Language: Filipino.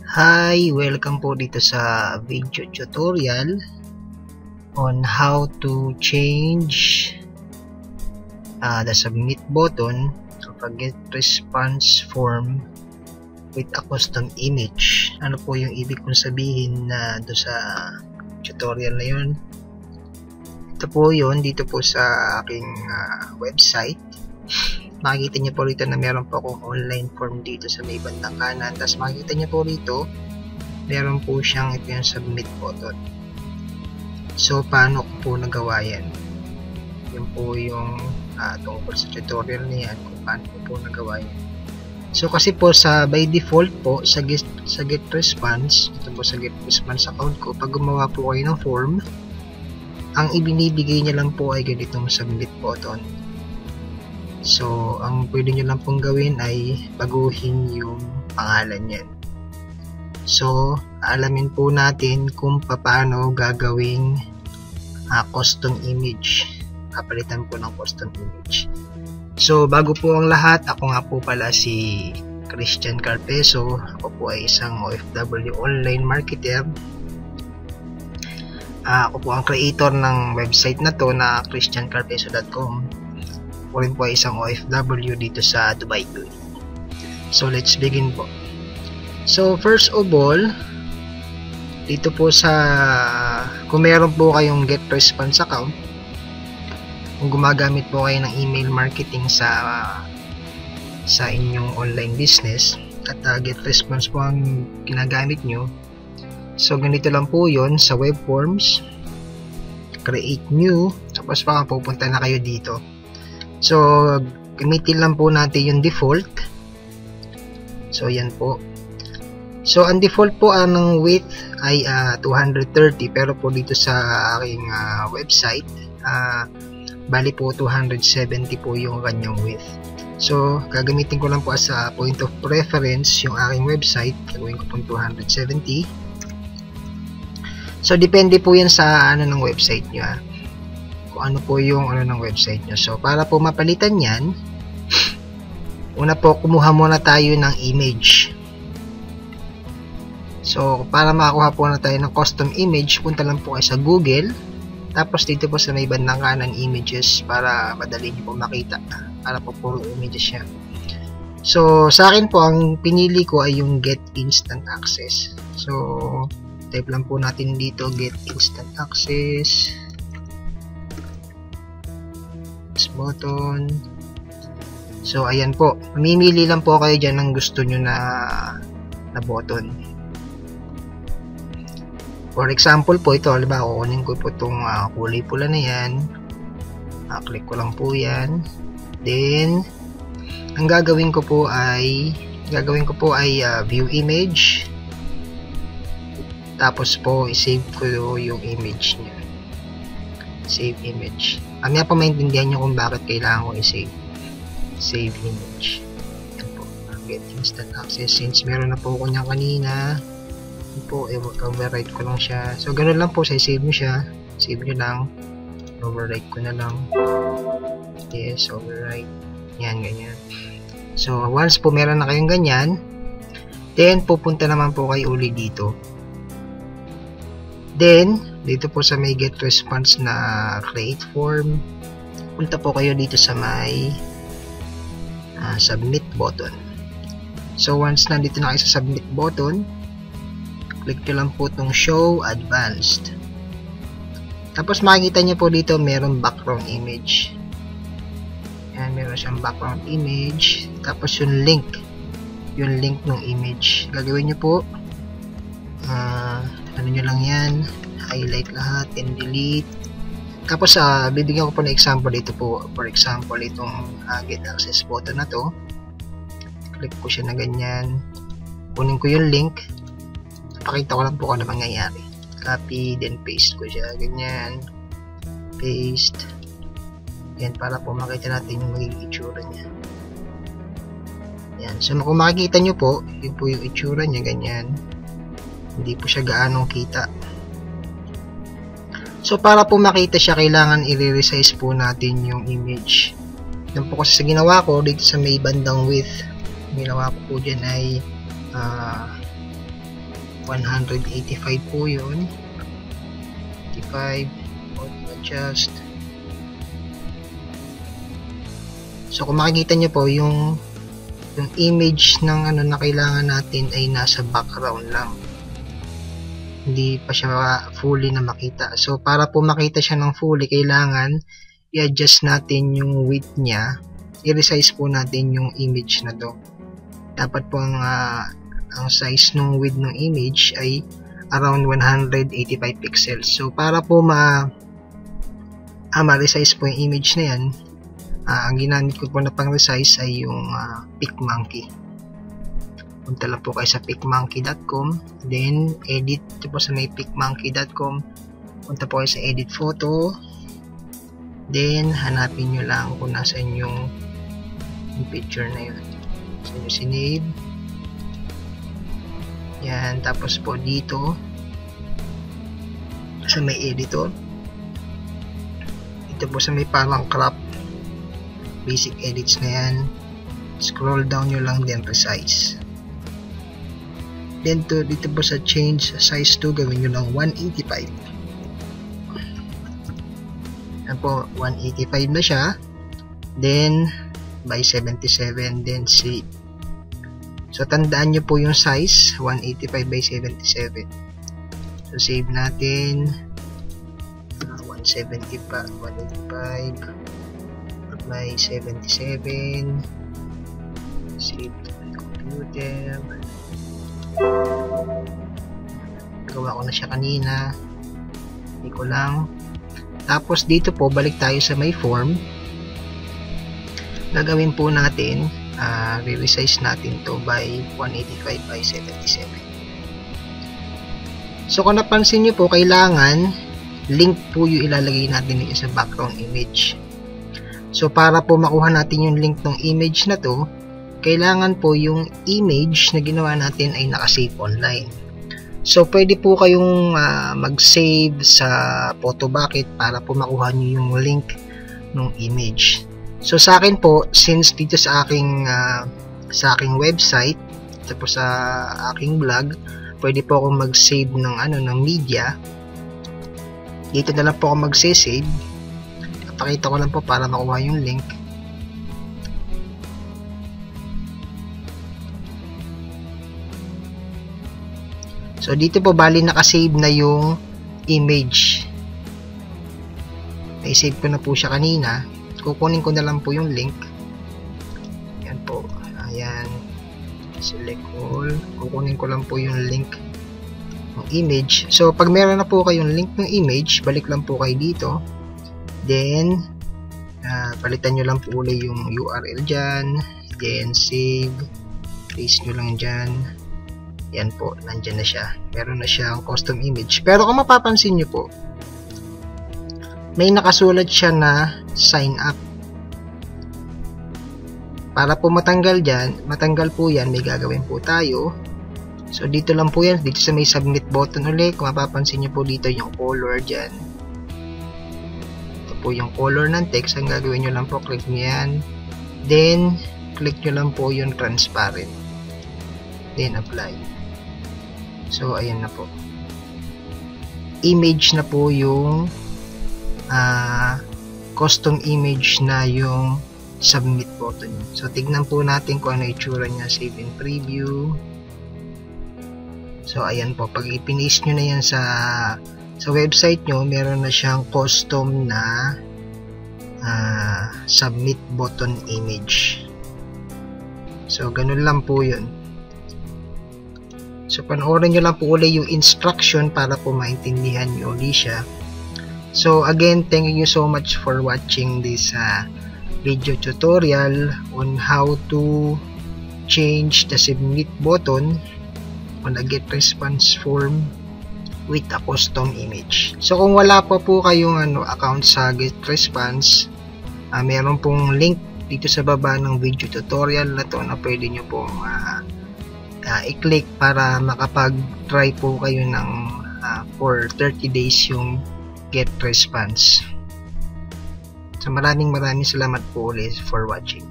Hi! Welcome po dito sa video tutorial on how to change the submit button of a get response form with a custom image. Ano po yung ibig kong sabihin na do sa tutorial na yun? Ito po yun dito po sa aking website. Makikita niyo po rito na meron po akong online form dito sa may bandang kanan. Tapos makikita niyo po rito, meron po siyang ito yung submit button. So, paano ko po nagawa yan? Yun po yung tungkol sa tutorial na yan kung paano ko po nagawa yan. So, kasi po sa by default po, sa get response, ito po sa get response account ko, pag gumawa po kayo ng form, ang ibinibigay niya lang po ay ganitong submit button. So, ang pwede nyo lang pong gawin ay baguhin yung pangalan yan. So, alamin po natin kung paano gagawing custom image. Kapalitan po ng custom image. So, bago po ang lahat, ako nga po pala si Christian Carpeso. Ako po ay isang OFW online marketer. Ako po ang creator ng website na to na christiancarpeso.com. Ako rin po ay isang OFW dito sa Dubai, UAE. So, let's begin po. So, first of all, dito po sa, kung meron po kayong get response account, kung gumagamit po kayo ng email marketing sa inyong online business, at get response po ang ginagamit nyo, so, ganito lang po yon sa web forms, create new, tapos pupunta na kayo dito. So, gamitin lang po natin yung default. So, yan po. So, ang default po ng width ay 230. Pero po dito sa aking website, bali po 270 po yung kanyang width. So, gagamitin ko lang po as a point of reference yung aking website. Gagawin ko po 270. So, depende po yan sa ng website nyo. Ano po yung ng website nyo. So, para po mapalitan yan, una po, kumuha muna tayo ng image. So, para makakuha po na tayo ng custom image, punta lang po kayo sa Google. Tapos, dito po sa may bandang kanan, images, para madali nyo po makita. Para po puro images siya. So, sa akin po, ang pinili ko ay yung get instant access. So, type lang po natin dito, get instant access. Button. So, ayan po. Mamimili lang po kayo dyan ng gusto nyo na button. For example po, ito, halimbawa, kukunin ko po itong kulay pula na yan. Click ko lang po yan. Then, ang gagawin ko po ay view image. Tapos po, i-save ko yung image niya. Save image. Kami po maintindihan nyo kung bakit kailangan ko i-save. Save image. Yan po. Get instant access. Since meron na po ko niya kanina, yan po, overwrite ko lang siya. So, ganun lang po. Save mo siya. Save nyo lang. Overwrite ko na lang. Yes, overwrite. Yan, ganyan. So, once po meron na kayong ganyan, then, pupunta naman po kayo uli dito. Then, dito po sa may get response na create form, punta po kayo dito sa may submit button. So, once nandito na kayo sa submit button, click nyo lang po itong show advanced. Tapos, makikita nyo po dito, merong background image. Yan, meron siyang background image. Tapos, yung link ng image. Gagawin nyo po, ano nyo lang yan, highlight lahat and delete. Tapos bibigyan ko po ng example dito po. For example, itong get access button na to, click ko siya na ganyan, kunin ko yung link, pakita ko lang po kung ano mangyayari. Copy, then paste ko siya ganyan, paste yan, para po makita natin yung magiging itsura niya. Yan. So, kung makikita nyo po, yun po yung itsura niya ganyan. Hindi po siya gaanong kita. So, para po makita siya, kailangan i-resize po natin yung image. Yan po kasi sa ginawa ko, dito sa may bandang width, ginawa ko po dyan ay 185 po yun. 85, adjust. So kung makikita nyo po, yung image ng ano na kailangan natin ay nasa background lang, hindi pa siya fully na makita. So para po makita siya ng fully, kailangan i-adjust natin yung width niya, i-resize po natin yung image na to. Dapat po ang size ng width ng image ay around 185 pixels. So para po ma-resize po yung image na yan, ang ginamit ko po na pang resize ay yung PicMonkey. Punta lang po kayo sa picmonkey.com, then edit. Ito po sa may picmonkey.com, punta po kayo sa edit photo, then hanapin nyo lang kung nasan yung picture na yun. So yung sinave yan, tapos po dito sa may editor, ito po sa may parang crop, basic edits na yan, scroll down nyo lang, then resize. Then dito po sa change size to, gawin nyo lang 185. Yan po, 185 na siya, then by 77, then save. So tandaan nyo po yung size, 185 by 77. So save natin, 175 by 77, save to my computer. Gawa ko na siya kanina, hindi ko lang. Tapos dito po, balik tayo sa may form. Gagawin po natin, re-resize natin to by 185 by 77. So kung napansin nyo po, kailangan link po yung ilalagay natin sa background image. So para po makuha natin yung link ng image na to, kailangan po yung image na ginawa natin ay nakasave online. So pwede po kayong mag-save sa Photobucket para po makuha nyo yung link ng image. So sa akin po, since dito sa aking website, tapos sa aking blog, pwede po akong mag-save ng ng media. Dito na lang po ako mag-save. Pakita ko lang po para makuha yung link. So dito po bali nakasave na yung image. Naisave ko na po siya kanina. Kukunin ko na lang po yung link. Yan po. Ayan. Select all. Kukunin ko lang po yung link ng image. So pag meron na po kayong link ng image, balik lang po kayo dito. Then palitan nyo lang po ulit yung URL dyan. Then save. Paste nyo lang dyan. Yan po, nandyan na siya. Meron na siyang custom image. Pero kung mapapansin nyo po, may nakasulat siya na sign up. Para po matanggal po yan, may gagawin po tayo. So dito lang po yan, dito sa may submit button ulit. Kung mapapansin nyo po dito yung color dyan. Ito po yung color ng text. Ang gagawin nyo lang po, click nyo yan. Then, click nyo lang po yung transparent. Then apply. So ayan na po. Image na po yung custom image na yung submit button. So tignan po natin kung ano itsura niya. Save and preview. So ayan po, pag i-paste nyo na yan sa website nyo, meron na siyang custom na submit button image. So ganun lang po yun. So panoorin nyo lang po ulit yung instruction para po maintindihan nyo ulit siya. So again, thank you so much for watching this video tutorial on how to change the submit button on a get response form with a custom image. So kung wala pa po kayong account sa get response, meron pong link dito sa baba ng video tutorial na to na pwede nyo pong i-click para makapag-try po kayo ng for 30 days yung get response. So maraming salamat po ulit for watching.